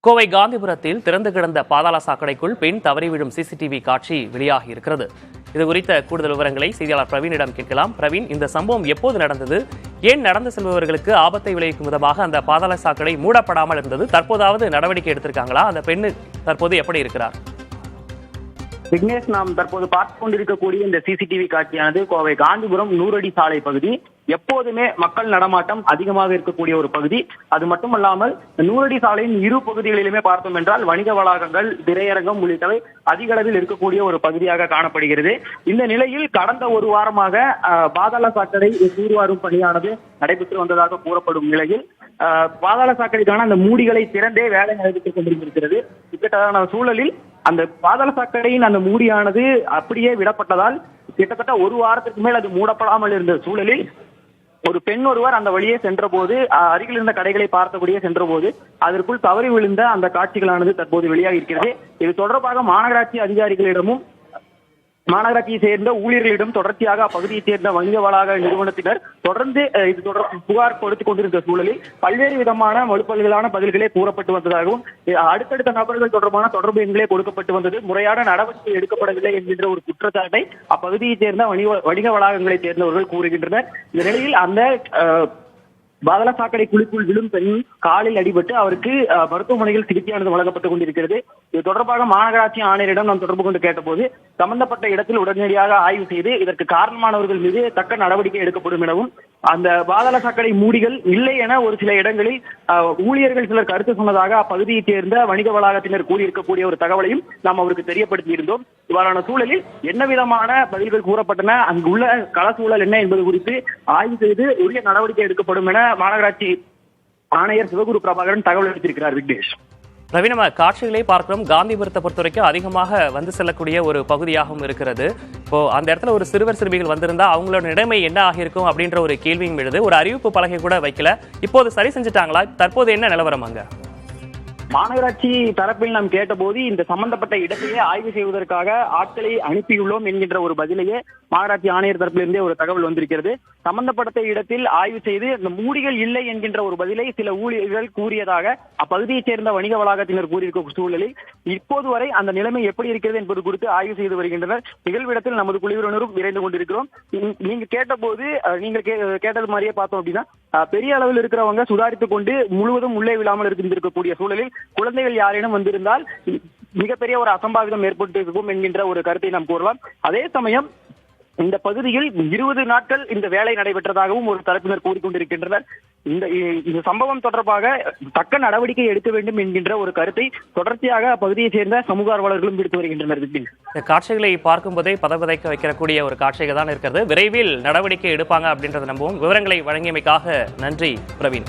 கோவை காந்திபுரத்தில் திறந்து கிடந்த பாதாள சாக்கடைக்குள் பெண் தவறி விழும் சிசிடிவி காட்சி வெளியாகி இருக்கிறது. இது குறித்த கூடுதல் விவரங்களை செய்தியாளர் பிரவீனிடம் கேட்கலாம். பிரவீன், இந்த சம்பவம் எப்போது நடந்தது? ஏன் நடந்து செல்பவர்களுக்கு ஆபத்தை விளைவிக்கும் விதமாக அந்த பாதாள சாக்கடை மூடப்படாமல் இருந்தது? தற்போதாவது நடவடிக்கை எடுத்திருக்காங்களா? அந்த பெண்ணு தற்போது எப்படி இருக்கிறார்? விக்னேஷ், நாம் தற்போது பார்த்து கொண்டிருக்கக்கூடிய இந்த சிசிடிவி காட்சியானது கோவை காந்திபுரம் 100 அடி சாலை பகுதி. எப்போதுமே மக்கள் நடமாட்டம் அதிகமாக இருக்கக்கூடிய ஒரு பகுதி. அது மட்டுமல்லாமல் 100 அடி சாலையின் இரு பகுதிகளிலுமே பார்த்தோம் என்றால் வணிக வளாகங்கள், திரையரங்கம் உள்ளிட்டவை அதிக அளவில் இருக்கக்கூடிய ஒரு பகுதியாக காணப்படுகிறது. இந்த நிலையில் கடந்த ஒரு வாரமாக பாதாள சாக்கடை தூர்வாரும் பணியானது நடைபெற்று வந்ததாக கூறப்படும் நிலையில் பாதாள சாக்கடைக்கான அந்த மூடிகளை திறந்தே வேலை நடைபெற்றுக் கொண்டிருக்கிறது. இக்கட்டான சூழலில் அந்த பாதாள சாக்கடையின் அந்த மூடியானது அப்படியே விடப்பட்டதால் கிட்டத்தட்ட ஒரு வாரத்திற்கு மேல் அது மூடப்படாமல் இருந்த சூழலில் ஒரு பெண் ஒருவர் அந்த வழியே சென்ற போது, அருகில் இருந்த கடைகளை பார்த்தபடியே சென்ற போது அதற்குள் தவறி விழுந்த அந்த காட்சிகளானது தற்போது வெளியாகி இருக்கிறது. இது தொடர்பாக மாநகராட்சி அதிகாரிகளிடமும் மாநகராட்சியை சேர்ந்த ஊழியர்களிடம் தொடர்ச்சியாக அப்பகுதியைச் சேர்ந்த வணிக வளாக நிறுவனத்தினர் தொடர்ந்து இது தொடர்பு புகார் கொடுத்துக் கொண்டிருந்த சூழலில் பல்வேறு விதமான மறுப்பல்களான பதில்களே கூறப்பட்டு வந்ததாகவும், அடுத்தடுத்த நபர்கள் தொடர்பான தொடர்பு எண்களே கொடுக்கப்பட்டு வந்தது, முறையான நடவடிக்கை எடுக்கப்படவில்லை என்கின்ற ஒரு குற்றச்சாட்டை அப்பகுதியைச் சேர்ந்த வணிக வளாகங்களைச் சேர்ந்தவர்கள் கூறுகின்றனர். இந்த நிலையில் அந்த பாதாள சாக்கடை குழிக்குள் விழும் பெண் காலில் அடிபட்டு அவருக்கு மருத்துவமனையில் சிகிச்சையானது வழங்கப்பட்டுக் கொண்டிருக்கிறது. இது தொடர்பாக மாநகராட்சி ஆணையரிடம் நாம் தொடர்பு கொண்டு கேட்டபோது சம்பந்தப்பட்ட இடத்தில் உடனடியாக ஆய்வு செய்து இதற்கு காரணமானவர்கள் மீது தக்க நடவடிக்கை எடுக்கப்படும் எனவும், அந்த பாதாள சாக்கடை மூடிகள் இல்லை என ஒரு சில இடங்களில் ஊழியர்கள் சிலர் கருத்து சொன்னதாக அப்பகுதியைச் சேர்ந்த வணிக வளாகத்தினர் கூறியிருக்கக்கூடிய ஒரு தகவலையும் நாம் அவருக்கு தெரியப்படுத்தி இருந்தோம். இவ்வாறான சூழலில் என்ன விதமான பதில்கள் கூறப்பட்டன, அங்குள்ள கள சூழல் என்ன என்பது குறித்து ஆய்வு செய்து உரிய நடவடிக்கை எடுக்கப்படும் என மாநகராட்சி ஆணையர் சிவகுரு பிரபாகரன் தகவல் அளித்திருக்கிறார். விக்னேஷ், ரவி, நம்ம காட்சிகளை பார்க்கிறோம். காந்திபுரத்தை பொறுத்த வரைக்கும் அதிகமாக வந்து செல்லக்கூடிய ஒரு பகுதியாகவும் இருக்கிறது. இப்போ அந்த இடத்துல ஒரு சிறுவர் சிறுமிகள் வந்திருந்தா அவங்களோட நிலைமை என்ன ஆகியிருக்கும் அப்படின்ற ஒரு கேள்வியும் எழுது. ஒரு அறிவிப்பு பலகை கூட வைக்கல. இப்போது சரி செஞ்சுட்டாங்களா? தற்போது என்ன நிலவரம் அங்க? மாநகராட்சி தரப்பில் நாம் கேட்டபோது இந்த சம்பந்தப்பட்ட இடத்தையே ஆய்வு செய்வதற்காக ஆட்களை அனுப்பியுள்ளோம் என்கின்ற ஒரு பதிலையே மாநகராட்சி ஆணையர் தரப்பிலிருந்தே ஒரு தகவல் வந்திருக்கிறது. சம்பந்தப்பட்ட இடத்தில் ஆய்வு செய்து இந்த மூடிகள் இல்லை என்கின்ற ஒரு பதிலை சில ஊழியர்கள் கூறியதாக அப்பகுதியைச் சேர்ந்த வணிக வளாகத்தினர் கூறியிருக்கும் சூழலில் இப்போது வரை அந்த நிலைமை எப்படி இருக்கிறது என்பது குறித்து ஆய்வு செய்து வருகின்றனர். நிகழ்விடத்தில் நமது குழுவினரும் விரைந்து கொண்டிருக்கிறோம். நீங்க கேட்டபோது நீங்க கேட்டது மாதிரியே பார்த்தோம் அப்படின்னா பெரிய அளவில் இருக்கிறவங்க சுதாரித்துக் கொண்டு முழுவதும் உள்ளே விழாமல் இருந்திருக்கக்கூடிய சூழலில் குழந்தைகள் யாரேனும் வந்திருந்தால் மிகப்பெரிய ஒரு அசம்பாவிதம் ஏற்பட்டு இருக்கும் என்கின்ற ஒரு கருத்தை நாம் கூறலாம். அதே சமயம் இந்த பகுதியில் 20 நாட்கள் இந்த வேலை நடைபெற்றதாகவும் ஒரு தரப்பினர் கூறிக்கொண்டிருக்கின்றனர். இந்த சம்பவம் தொடர்பாக தக்க நடவடிக்கை எடுக்க வேண்டும் என்கின்ற ஒரு கருத்தை தொடர்ச்சியாக அப்பகுதியை சேர்ந்த சமூக ஆர்வலர்களும் விடுத்து வருகின்றனர். இந்த காட்சிகளை பார்க்கும் போதே பதவிதைக்க வைக்கக்கூடிய ஒரு காட்சிகள் தான் இருக்கிறது. விரைவில் நடவடிக்கை எடுப்பாங்க அப்படின்றத நம்புவோம். விவரங்களை வழங்கியமைக்காக நன்றி பிரவீன்.